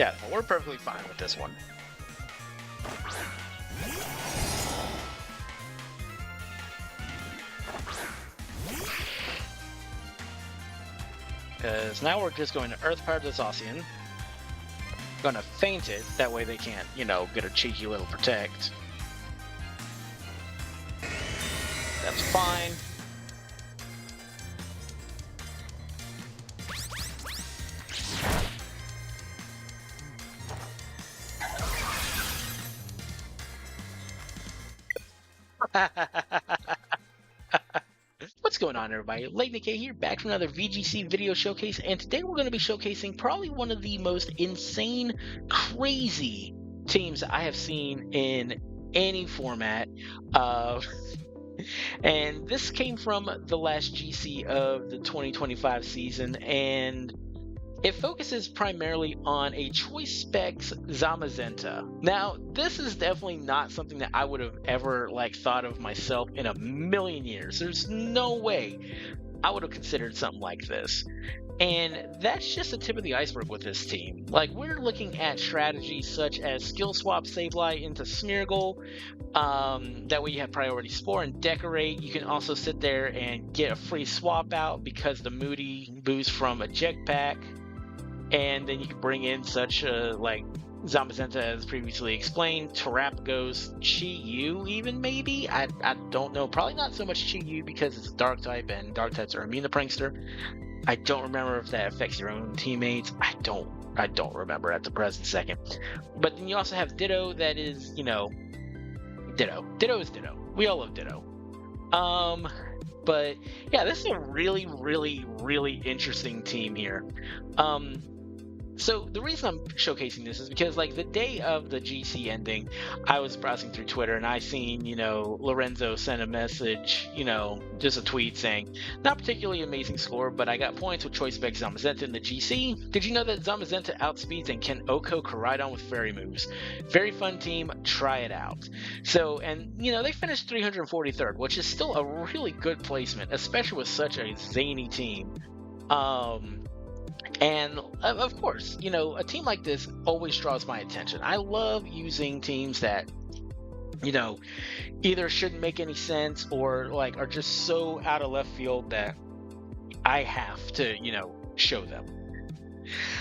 Yeah, we're perfectly fine with this one. Because now we're just going to Earth Power the Zacian. Gonna feint it, that way they can't, you know, get a cheeky little protect. That's fine. What's going on, everybody? Late K here, back from another VGC video showcase, and today we're going to be showcasing probably one of the most insane, crazy teams I have seen in any format. And this came from the last GC of the 2025 season, and it focuses primarily on a choice specs Zamazenta. Now, this is definitely not something that I would have ever thought of myself in a million years. There's no way I would have considered something like this. And that's just the tip of the iceberg with this team. We're looking at strategies such as skill swap Sableye into Smeargle. That way you have priority spore and decorate. You can also sit there and get a free swap out because the Moody boost from a jetpack. And then you can bring in such Zamazenta as previously explained, Terrapagos, Chi-Yu even maybe? I don't know. Probably not so much Chi-Yu because it's a dark type and dark types are immune to Prankster. I don't remember if that affects your own teammates. I don't remember at the present second. But then you also have Ditto that is, you know, Ditto. Ditto is Ditto. We all love Ditto. But yeah, this is a really, really, really interesting team here. So the reason I'm showcasing this is because the day of the GC ending, I was browsing through Twitter and I seen, you know, Lorenzo sent a message, you know, just a tweet saying, not particularly amazing score, but I got points with choice spec Zamazenta in the GC. Did you know that Zamazenta outspeeds and can Oko Koraidon with fairy moves? Very fun team, try it out. So, and you know, they finished 343rd, which is still a really good placement, especially with such a zany team. And of course, you know, a team like this always draws my attention. I love using teams that, you know, either shouldn't make any sense or are just so out of left field that I have to, you know, show them.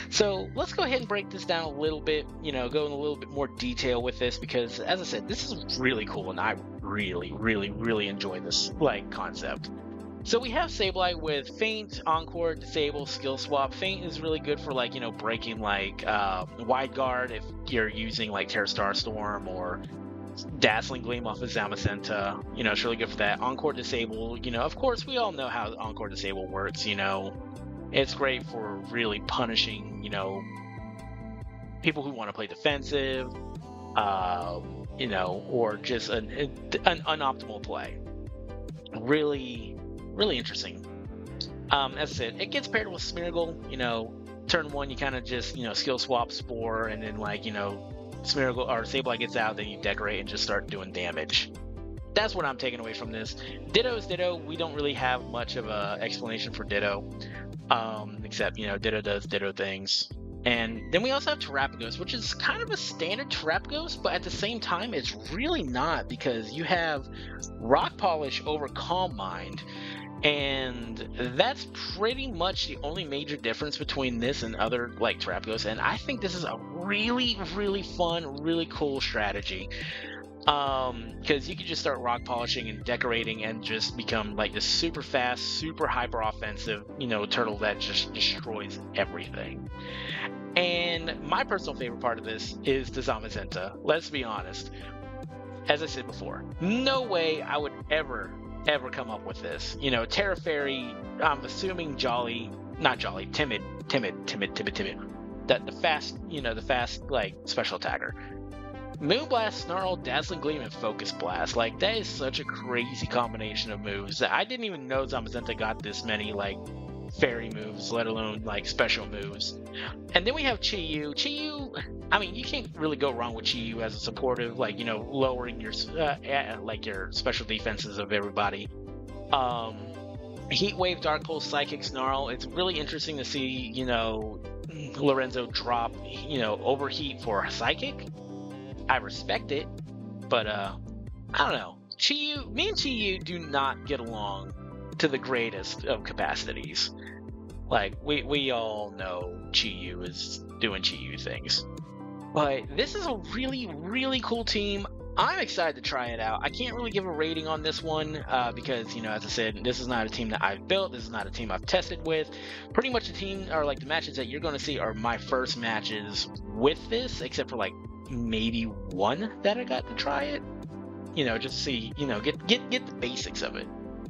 So let's go ahead and break this down a little bit, you know, go in a little bit more detail with this because, as I said, this is really cool and I really, really, really enjoy this concept. So we have Sableye with Feint, Encore, Disable, Skill Swap. Feint is really good for you know, breaking Wide Guard if you're using Terra Star Storm or Dazzling Gleam off of Zamazenta. You know, it's really good for that. Encore Disable, you know, of course we all know how Encore Disable works, you know. It's great for really punishing, you know, people who want to play defensive, you know, or just an unoptimal play. Really interesting. As I said, it gets paired with Smeargle. You know, turn one, you kind of just, you know, skill swap Spore, and then you know, Smeargle or Sableye gets out, then you decorate and just start doing damage. That's what I'm taking away from this. Ditto is Ditto. We don't really have much of a explanation for Ditto, except, you know, Ditto does Ditto things. And then we also have Terrapagos, which is kind of a standard Terrapagos, but at the same time, it's really not because you have Rock Polish over Calm Mind. And that's pretty much the only major difference between this and other Terrapagos, and I think this is a really, really fun, really cool strategy. Because you can just start rock polishing and decorating and just become this super fast, super hyper offensive, you know, turtle that just destroys everything. And my personal favorite part of this is the Zamazenta. Let's be honest. As I said before, no way I would ever come up with this. You know, Terra Fairy, I'm assuming timid. The fast, you know, the fast special attacker. Moonblast, Snarl, Dazzling Gleam, and Focus Blast. That is such a crazy combination of moves. I didn't even know Zamazenta got this many fairy moves, let alone special moves. And then we have Chi-Yu. Chi-Yu, I mean, you can't really go wrong with Chi-Yu as a supportive, you know, lowering your your special defenses of everybody. Heat Wave, Dark Pulse, Psychic, Snarl. It's really interesting to see, you know, Lorenzo drop, overheat for a psychic. I respect it, but I don't know. Me and Chiyu do not get along to the greatest of capacities. Like, we all know Chiyu is doing Chiyu things. But this is a really, really cool team. I'm excited to try it out. I can't really give a rating on this one because, as I said, this is not a team that I've built. This is not a team I've tested with. Pretty much the team, or like the matches that you're going to see are my first matches with this, except for like maybe one that I got to try it. Just to see, get the basics of it.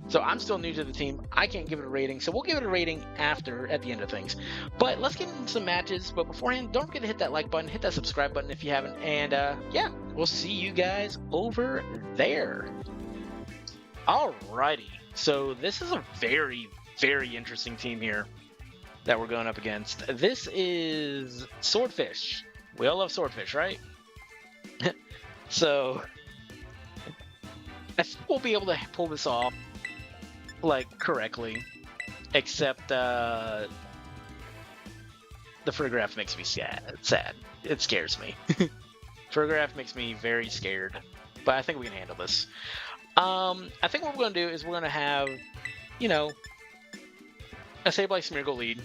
So I'm still new to the team. I can't give it a rating, so we'll give it a rating at the end of things. But let's get into some matches. But beforehand, don't forget to hit that like button, hit that subscribe button if you haven't. And yeah, we'll see you guys over there. Alrighty. So this is a very, very interesting team here that we're going up against. This is Swordfish. We all love Swordfish, right? So I think we'll be able to pull this off correctly, except the photograph makes me sad. It scares me. Photograph makes me very scared, but I think we can handle this. I think what we're going to do is we're going to have, a Sableye Smeargle lead,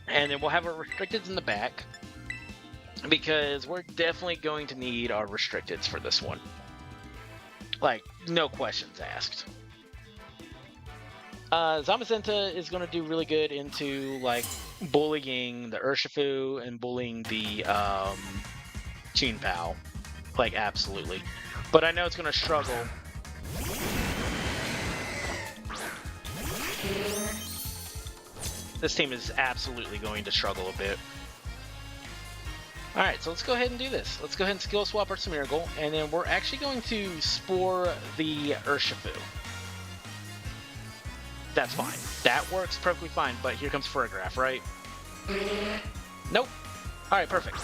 and then we'll have our restricteds in the back, because we're definitely going to need our restricteds for this one. Like, no questions asked. Zamazenta is going to do really good into, bullying the Urshifu and bullying the, Chinpao. Absolutely. But I know it's going to struggle. This team is absolutely going to struggle a bit. Alright, so let's go ahead and do this. Let's go ahead and skill swap our Smeargle, and then we're actually going to Spore the Urshifu. That's fine. That works perfectly fine, but here comes Photograph, right? Nope. Alright, perfect.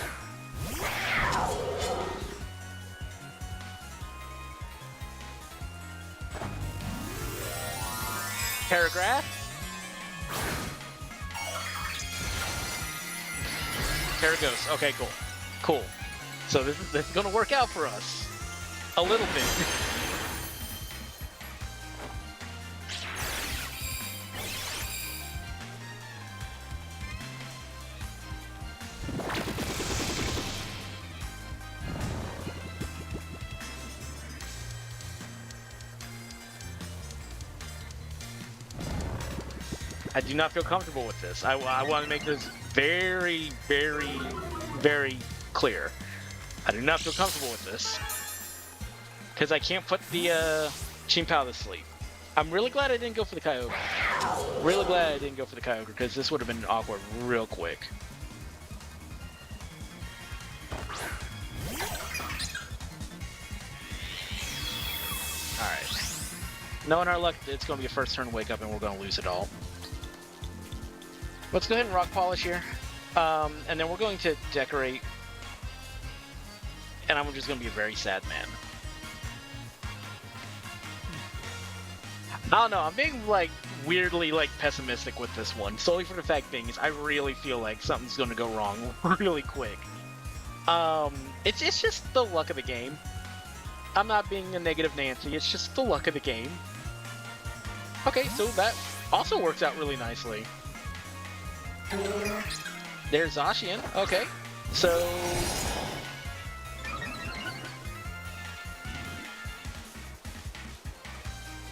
Paragraph. Terragos. Okay, cool. Cool. So this is going to work out for us. A little bit. I do not feel comfortable with this. I want to make this very, very, very clear. I do not feel comfortable with this. Because I can't put the Chinpao to sleep. I'm really glad I didn't go for the Kyogre. Really glad I didn't go for the Kyogre, because this would have been awkward real quick. Alright. Knowing our luck, it's going to be a first turn wake up and we're going to lose it all. Let's go ahead and Rock Polish here. And then we're going to decorate. And I'm just going to be a very sad man. I don't know, I'm being weirdly pessimistic with this one. Solely for the fact being is I really feel like something's going to go wrong really quick. It's just the luck of the game. I'm not being a negative Nancy, it's just the luck of the game. Okay, so that also works out really nicely. There's Zacian. Okay, so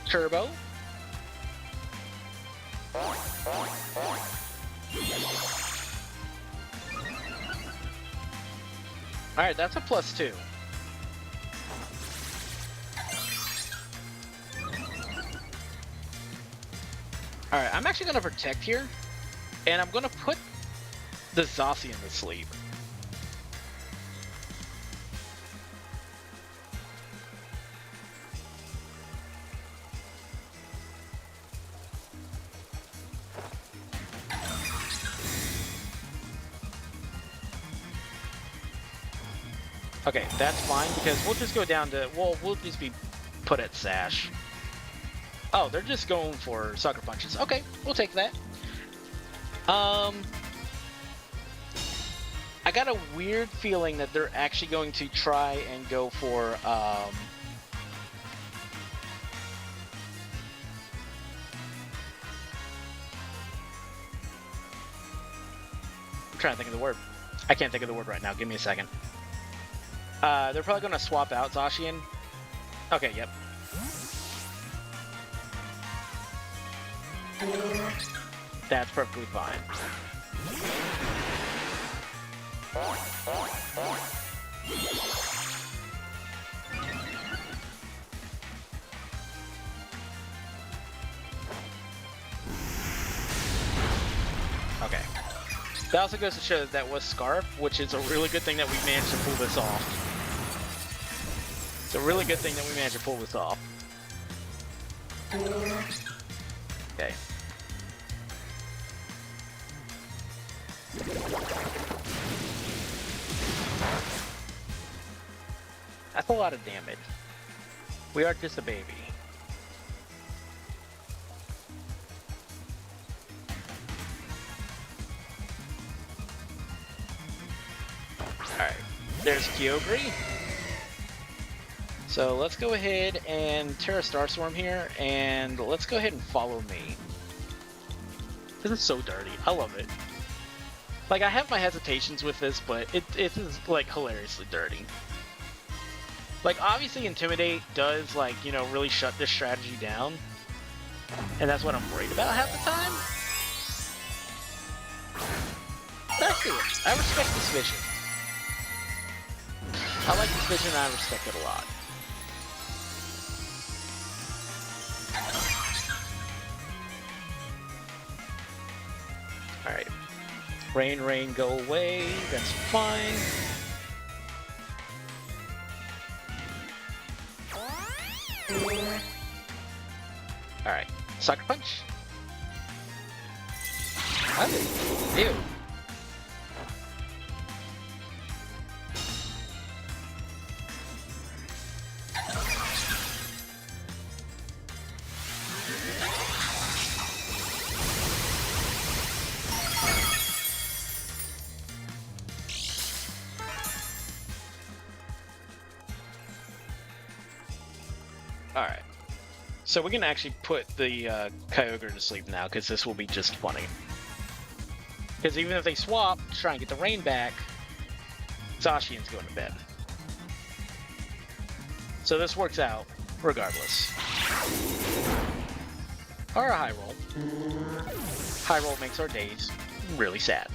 Turbo. Alright, that's a +2. Alright, I'm actually going to protect here. And I'm going to put the Zacian to sleep. Okay, that's fine, because we'll just go down to, we'll just be put at Sash. Oh, they're just going for Sucker Punches. Okay, we'll take that. I got a weird feeling that they're actually going to try and go for I'm trying to think of the word. I can't think of the word right now. Give me a second. They're probably going to swap out Zacian. Okay, yep. That's perfectly fine. Okay. That also goes to show that that was Scarf, which is a really good thing that we managed to pull this off. It's a really good thing that we managed to pull this off. Okay. That's a lot of damage. We are just a baby. Alright, there's Kyogre. So let's go ahead and Terra Starstorm here, and let's go ahead and follow me. This is so dirty. I love it. Like, I have my hesitations with this, but it is, like, hilariously dirty. Like, obviously Intimidate does, like, you know, really shut this strategy down. And that's what I'm worried about half the time. But I see it. I respect this vision. I like this vision and I respect it a lot. Alright. Rain, rain, go away. That's fine. Alright. Sucker Punch. Ew. Alright. So we can actually put the Kyogre to sleep now, because this will be just funny. Because even if they swap to try and get the rain back, Zacian's going to bed. So this works out regardless. Or a high roll. High roll makes our days really sad.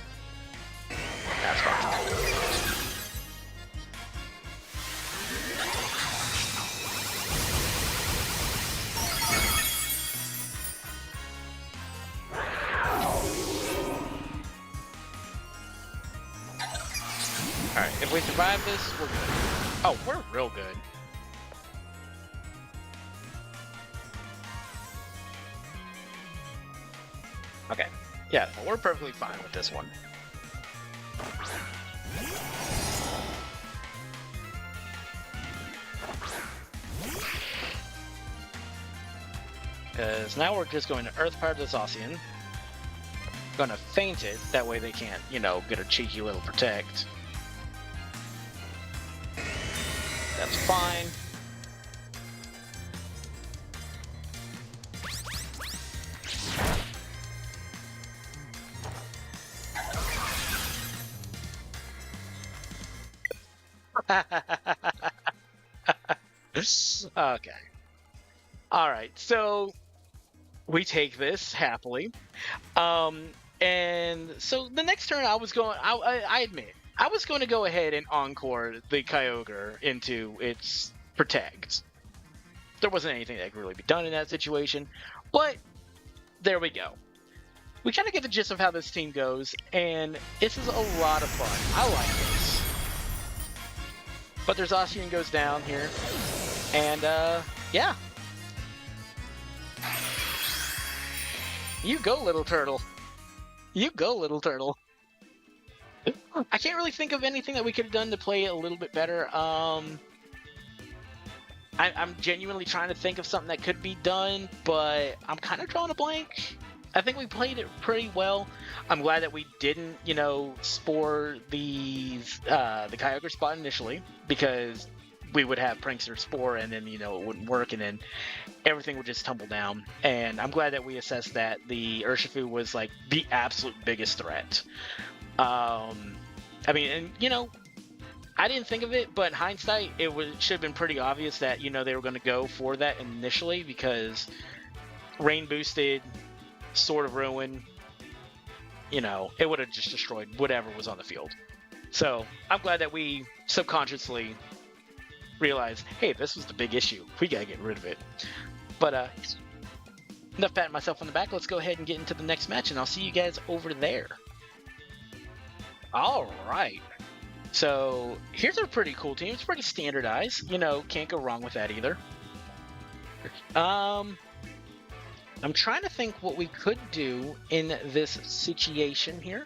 That's fine. Alright, if we survive this, we're good. Oh, we're real good. Okay. Yeah, we're perfectly fine with this one. Because now we're just going to Earth Power the Zacian. Gonna feint it, that way they can't, you know, get a cheeky little protect. That's fine. Okay. Alright, so we take this happily. And so the next turn I admit, I was going to go ahead and encore the Kyogre into its protect. There wasn't anything that could really be done in that situation, but there we go. We kind of get the gist of how this team goes, and this is a lot of fun. I like this. But their Zacian goes down here, and yeah. You go, little turtle. You go, little turtle. I can't really think of anything that we could have done to play it a little bit better. I'm genuinely trying to think of something that could be done, but I'm kind of drawing a blank. I think we played it pretty well. I'm glad that we didn't, you know, spore the Kyogre spot initially, because we would have Prankster spore and then, you know, it wouldn't work and then everything would just tumble down. And I'm glad that we assessed that the Urshifu was like the absolute biggest threat. I mean, and you know, I didn't think of it, but in hindsight, should have been pretty obvious that, you know, they were going to go for that initially, because rain boosted, Sword of Ruin, you know, it would have just destroyed whatever was on the field. So I'm glad that we subconsciously realized, hey, this was the big issue. We gotta get rid of it. But enough patting myself on the back. Let's go ahead and get into the next match, and I'll see you guys over there. All right. So here's a pretty cool team. It's pretty standardized. You know, can't go wrong with that either. I'm trying to think what we could do in this situation here.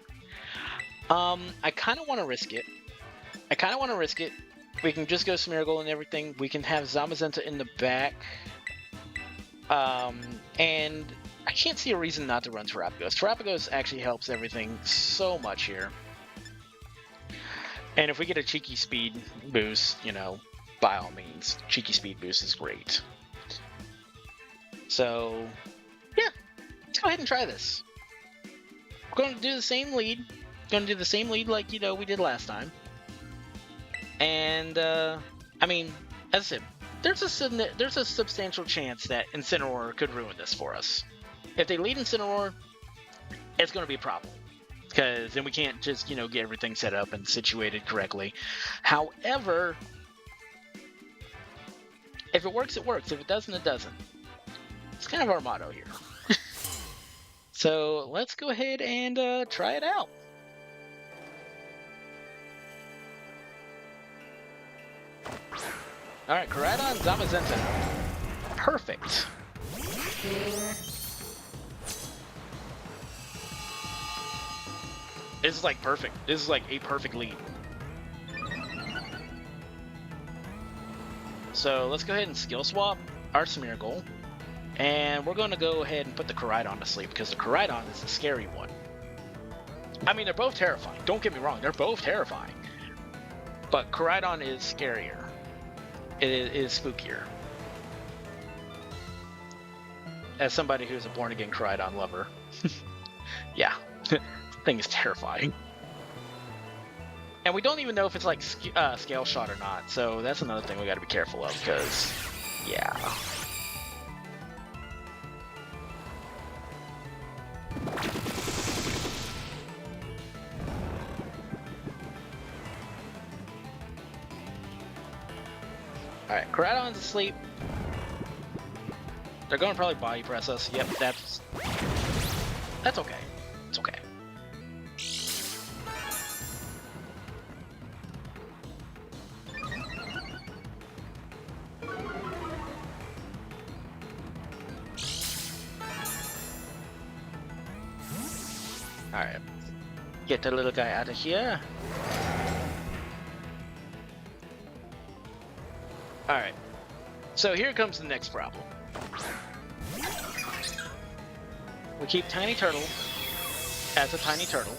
I kind of want to risk it. We can just go Smeargle and everything. We can have Zamazenta in the back. And I can't see a reason not to run Terapagos. Terapagos actually helps everything so much here. And if we get a cheeky speed boost, you know, by all means, cheeky speed boost is great. So, yeah, let's go ahead and try this. We're going to do the same lead. Like, you know, we did last time. And, I mean, as I said, there's a substantial chance that Incineroar could ruin this for us. If they lead Incineroar, it's going to be a problem, because then we can't just, you know, get everything set up and situated correctly. However, if it works, it works. If it doesn't, it doesn't. It's kind of our motto here. So let's go ahead and try it out. Alright, Koraidon, Zamazenta. Perfect. This is like perfect. This is like a perfect lead. So let's go ahead and skill swap our Smeargle. And we're going to go ahead and put the Koraidon to sleep, because the Koraidon is the scary one. I mean, they're both terrifying. Don't get me wrong. They're both terrifying. But Koraidon is scarier. It is spookier. As somebody who's a born-again Koraidon lover. Yeah. This thing is terrifying. And we don't even know if it's like scale shot or not. So that's another thing we got to be careful of, because, yeah. Alright, Koraidon's asleep. They're going to probably body press us. Yep, that's okay. It's okay. Alright. Get the little guy out of here. Alright. So here comes the next problem. We keep Tiny Turtle as a Tiny Turtle.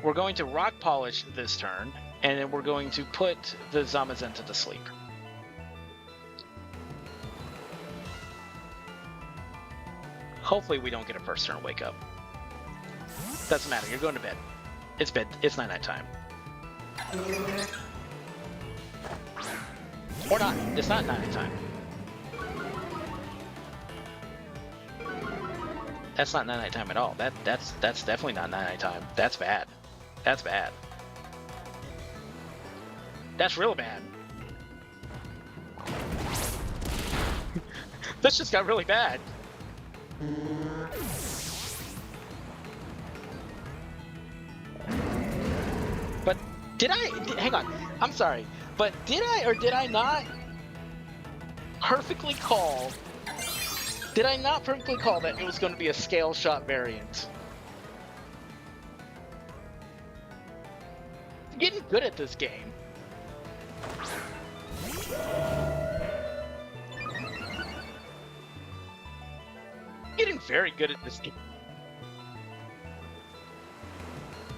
We're going to Rock Polish this turn, and then we're going to put the Zamazenta to sleep. Hopefully we don't get a first turn wake up. Doesn't matter, you're going to bed. It's bed. It's night time. Or not. It's not night time. That's not night time at all. That's definitely not night time. That's bad. That's bad. That's real bad. This just got really bad. But hang on, I'm sorry, but did I or did I not perfectly call that it was going to be a scale shot variant? I'm getting good at this game. very good at this game.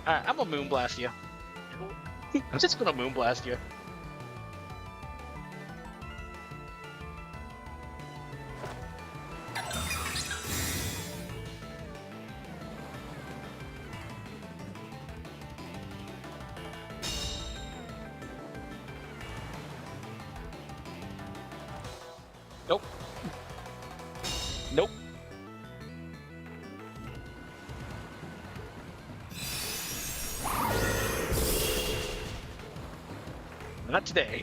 Alright, I'm gonna Moonblast you. I'm just gonna Moonblast you. Nope. Nope. Not today.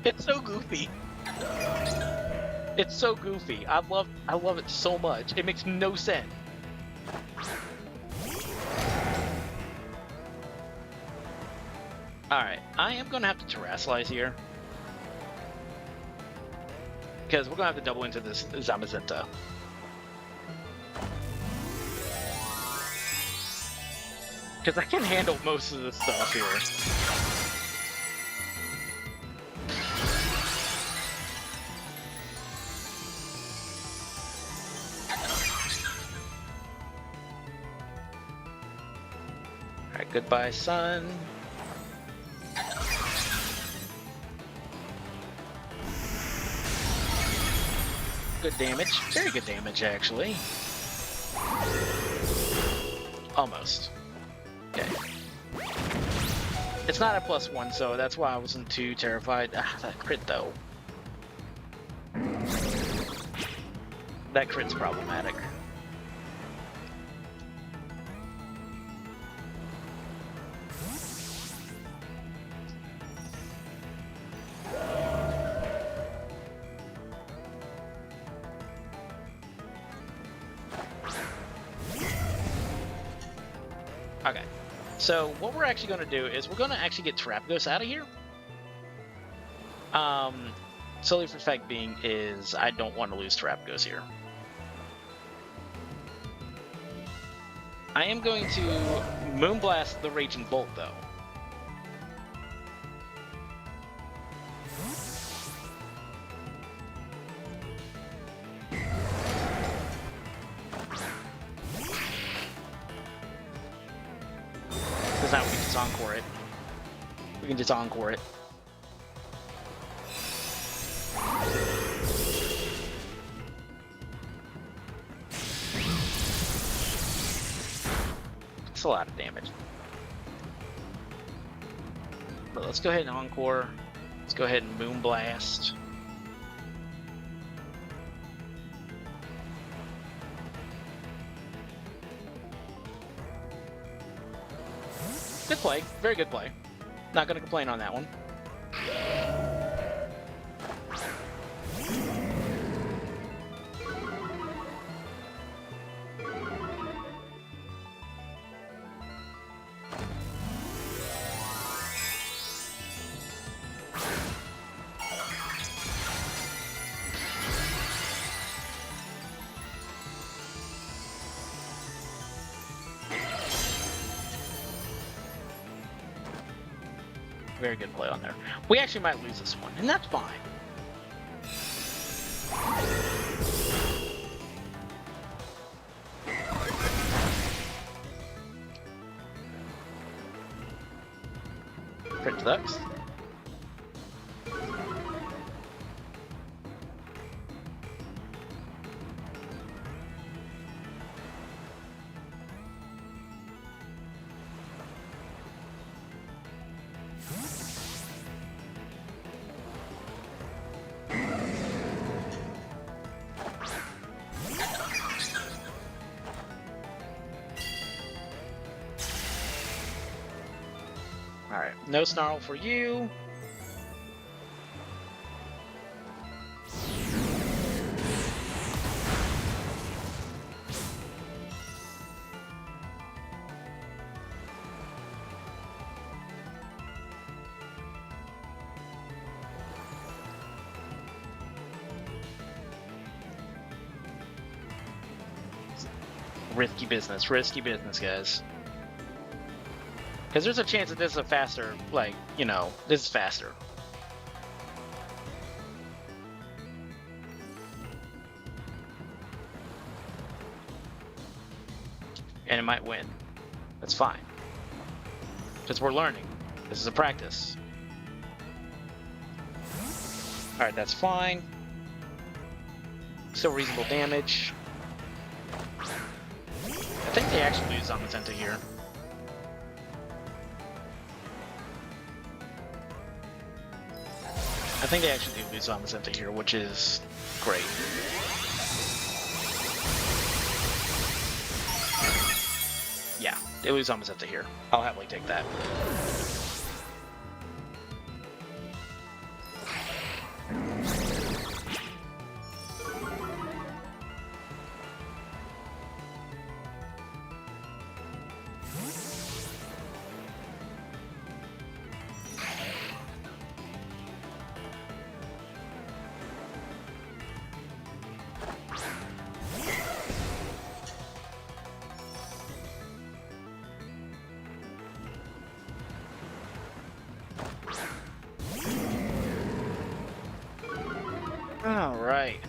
It's so goofy. It's so goofy. I love it so much. It makes no sense. Alright, I am gonna have to Terrasilize here. Because we're gonna have to double into this Zamazenta. Because I can handle most of this stuff here. Alright, goodbye, sun. Good damage. Very good damage, actually. Almost. Okay. It's not a +1, so that's why I wasn't too terrified. Ah, that crit, though. That crit's problematic. Okay, so what we're actually going to do is we're going to actually get Trapghost out of here. Solely for the fact being is I don't want to lose Trapghost here. I am going to Moonblast the Raging Bolt, though. Because now we can just encore it. We can just encore it. It's a lot of damage. But let's go ahead and encore. Let's go ahead and Moonblast. Good play. Very good play. Not going to complain on that one. Very good play on there. We actually might lose this one, and that's fine. Crit Ducks. Alright, no Snarl for you. Risky business, guys. Because there's a chance that this is a faster, like, you know, this is faster. and it might win. That's fine. Because we're learning. This is a practice. Alright, that's fine. Still reasonable damage. I think they actually lose Zamazenta here. I think they actually do lose Zamazenta here, which is great. Yeah, they lose Zamazenta here. I'll happily take that. All right.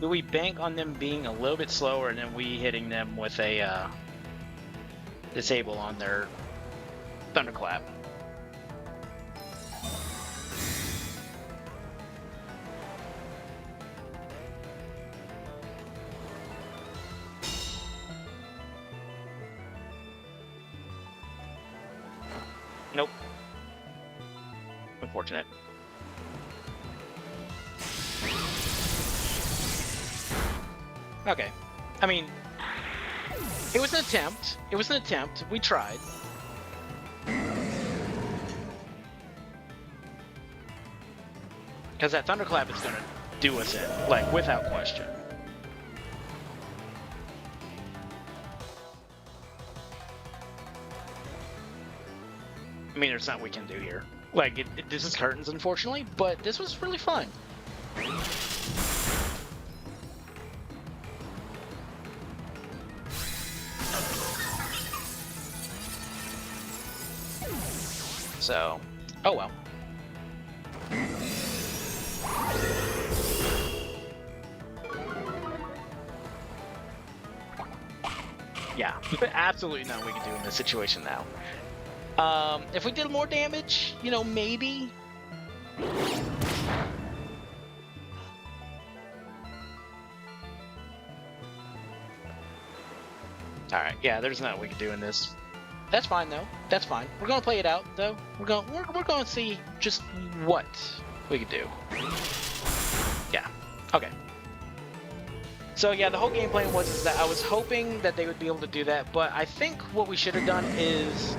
Do we bank on them being a little bit slower and then we hitting them with a disable on their thunderclap? Nope. Unfortunate. Okay. I mean, it was an attempt. It was an attempt. We tried. Because that thunderclap is going to do us in, like, without question. I mean, there's nothing we can do here. Like, this is curtains, unfortunately, but this was really fun. So, oh well. Yeah, absolutely nothing we can do in this situation now. If we did more damage, you know, maybe. Alright, yeah, there's nothing we can do in this. That's fine though. That's fine. We're gonna play it out though. We're gonna see just what we can do. Yeah. Okay. So yeah, the whole game plan was that I was hoping that they would be able to do that, but I think what we should have done is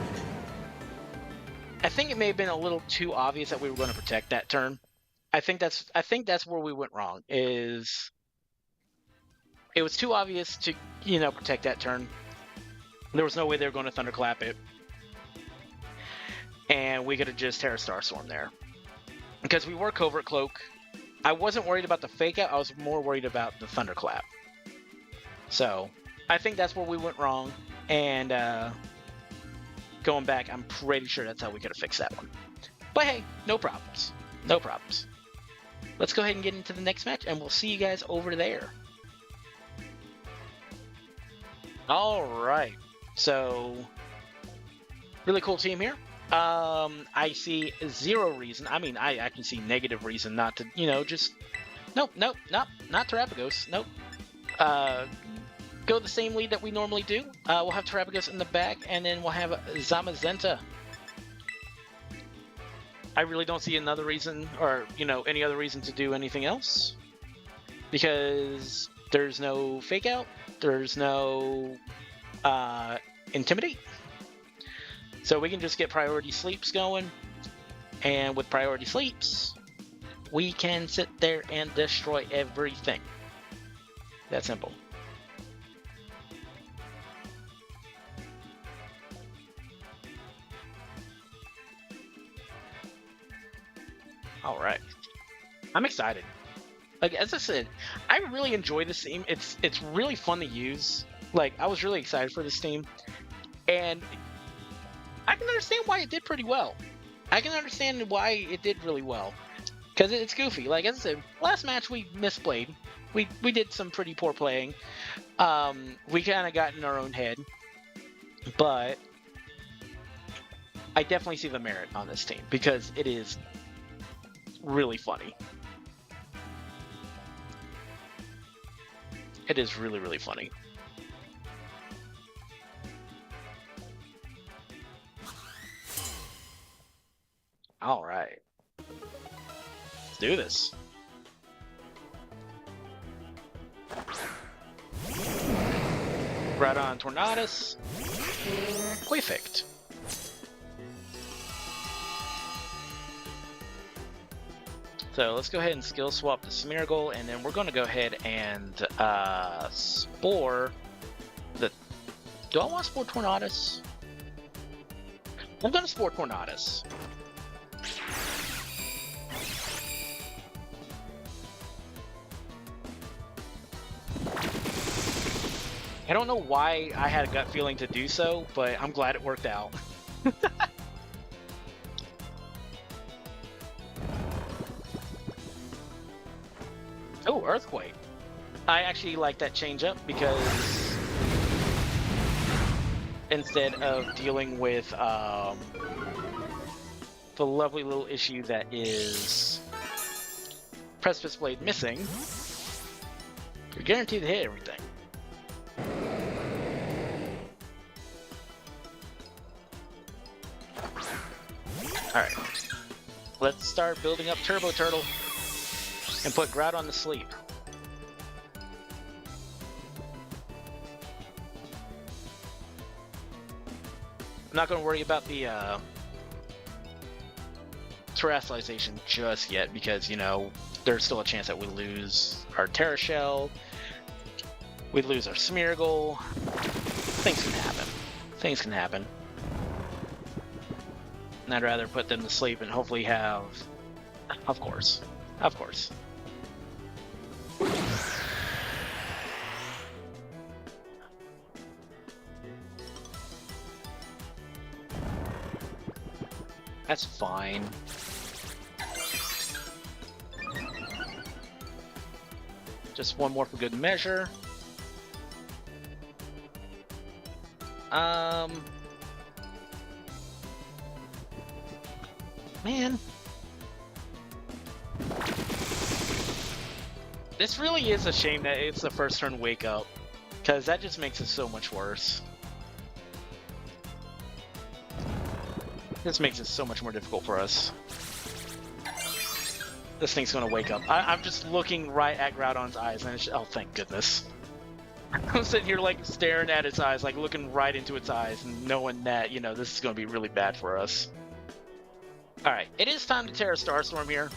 I think it may have been a little too obvious that we were going to protect that turn. I think that's where we went wrong. Is it was too obvious to, you know, protect that turn. There was no way they were going to thunderclap it, and we could have just Terra Starstorm there because we were covert cloak. I wasn't worried about the fake out. I was more worried about the thunderclap. So I think that's where we went wrong, and going back, I'm pretty sure that's how we could have fixed that one. But hey, no problems. No problems. Let's go ahead and get into the next match, and we'll see you guys over there. All right. So, really cool team here. I see zero reason. I mean, I can see negative reason not to, you know, just... Nope, not Terrapagos. Nope. Go the same lead that we normally do. We'll have Terrapagos in the back, and then we'll have Zamazenta. I really don't see another reason, or, you know, any other reason to do anything else. Because there's no fake out. There's no intimidate. So we can just get priority sleeps going. And with priority sleeps, we can sit there and destroy everything. That simple. All right, I'm excited. Like, as I said, I really enjoy this team. It's really fun to use. Like, I was really excited for this team, and I can understand why it did pretty well. I can understand why it did really well. Because it's goofy. Like as I said, last match we misplayed. We did some pretty poor playing. We kind of got in our own head, but I definitely see the merit on this team because it is really funny. It is really, really funny. All right. Let's do this. Right on Tornadus. Perfect. So let's go ahead and skill swap the Smeargle, and then we're going to go ahead and spore the... Do I want to spore Tornadus? I'm going to spore Tornadus. I don't know why I had a gut feeling to do so, but I'm glad it worked out. Oh, Earthquake. I actually like that change up because instead of dealing with the lovely little issue that is Precipice Blade missing, you're guaranteed to hit everything. Alright, let's start building up Turbo Turtle and put Groudon to sleep. I'm not going to worry about the terrestrialization just yet because, you know, there's still a chance that we lose our Terra Shell, we lose our Smeargle. Things can happen. Things can happen. And I'd rather put them to sleep and hopefully have... Of course. Of course. That's fine. Just one more for good measure. Man. This really is a shame that it's the first turn wake up, because that just makes it so much worse. This makes it so much more difficult for us. This thing's gonna wake up. I'm just looking right at Groudon's eyes, and it's oh, thank goodness. I'm sitting here like staring at its eyes, like looking right into its eyes, and knowing that, you know, this is gonna be really bad for us. Alright, it is time to Terra Starstorm here,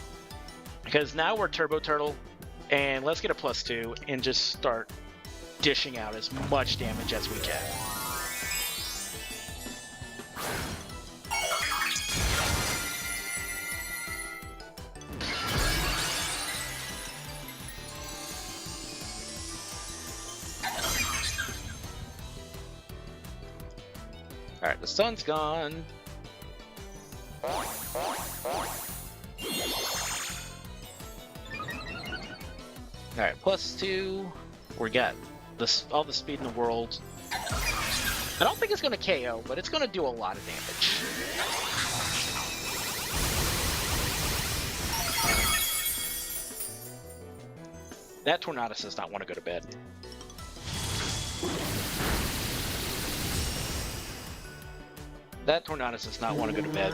because now we're Turbo Turtle, and let's get a +2 and just start dishing out as much damage as we can. Alright, the sun's gone. Alright, +2. We got this, all the speed in the world. I don't think it's going to KO, but it's going to do a lot of damage. That Tornadus does not want to go to bed. That Tornadus does not want to go to bed.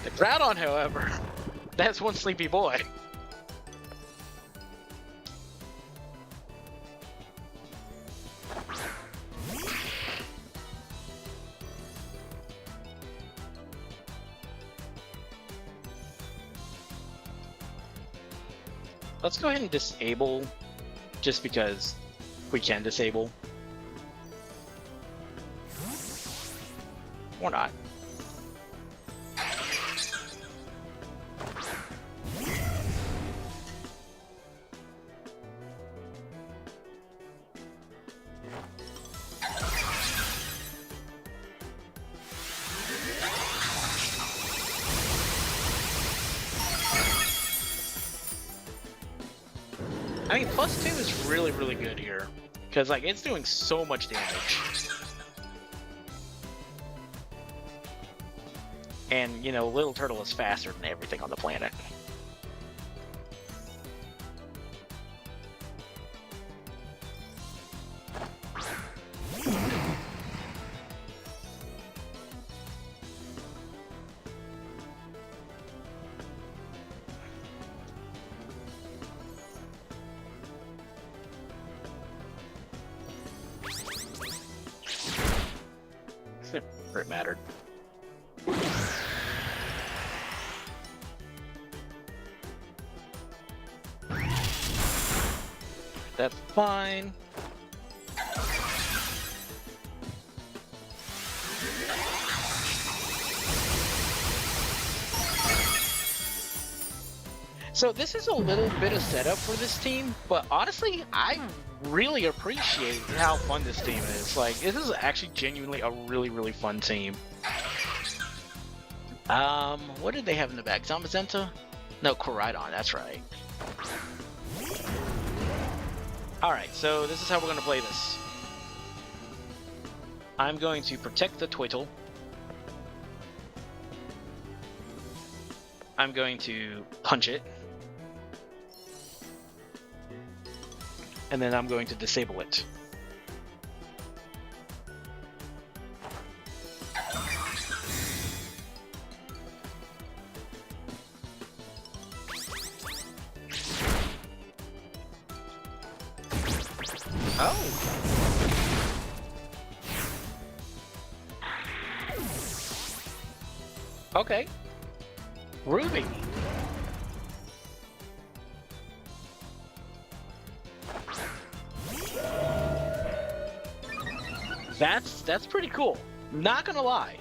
The Groudon, however, that's one sleepy boy. Let's go ahead and disable, just because we can disable. Or not. I mean, +2 is really, really good here. Because, like, it's doing so much damage. And, you know, Little Turtle is faster than everything on the planet. It mattered. That's fine. So this is a little bit of setup for this team, but honestly, I really appreciate how fun this team is. Like, this is actually genuinely a really, really fun team. What did they have in the back? Zamazenta? No, Koraidon, that's right. Alright, so this is how we're going to play this. I'm going to protect the Twiddle. I'm going to punch it. And then I'm going to disable it. Oh. Okay. Ruby. That's pretty cool. Not gonna lie.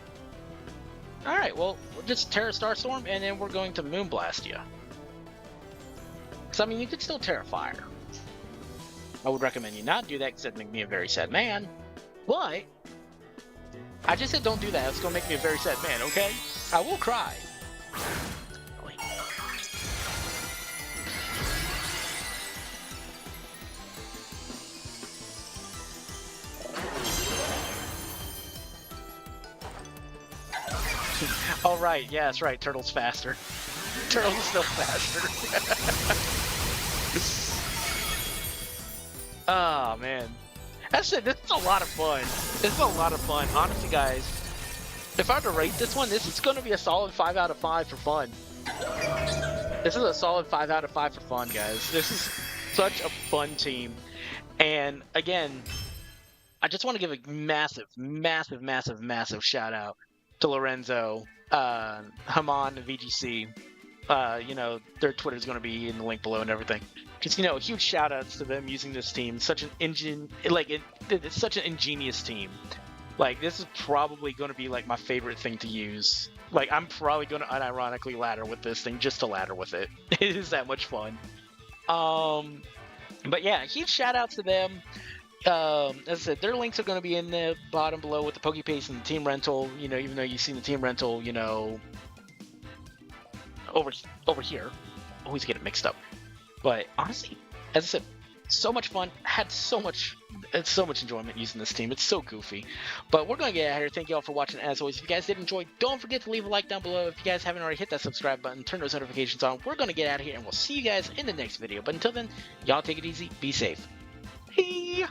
All right, well, we'll just Terra Starstorm, and then we're going to Moonblast you. So I mean, you could still Terra Fire. I would recommend you not do that because that'd make me a very sad man. But I just said don't do that. It's gonna make me a very sad man. Okay? I will cry. Oh, right. Yeah, that's right. Turtle's faster. Turtle's still faster. Oh, man. That's it. This is a lot of fun. This is a lot of fun. Honestly, guys, if I had to rate this one, this is going to be a solid 5 out of 5 for fun. This is a solid 5 out of 5 for fun, guys. This is such a fun team. And, again, I just want to give a massive, massive, massive, massive shout out to Lorenzo, Haman, and VGC. You know, their Twitter is going to be in the link below and everything. Just, you know, huge shout outs to them using this team. Such an it's such an ingenious team. Like, this is probably going to be like my favorite thing to use. Like, I'm probably going to unironically ladder with this thing just to ladder with it. It is that much fun. But yeah, huge shout outs to them. As I said, their links are going to be in the bottom below with the PokePaste and the team rental. You know, even though you've seen the team rental, you know, over here. Always get it mixed up. But honestly, as I said, so much fun. Had so much enjoyment using this team. It's so goofy. But we're going to get out of here. Thank you all for watching. As always, if you guys did enjoy, don't forget to leave a like down below. If you guys haven't already, hit that subscribe button. Turn those notifications on. We're going to get out of here, and we'll see you guys in the next video. But until then, y'all take it easy. Be safe. Hey!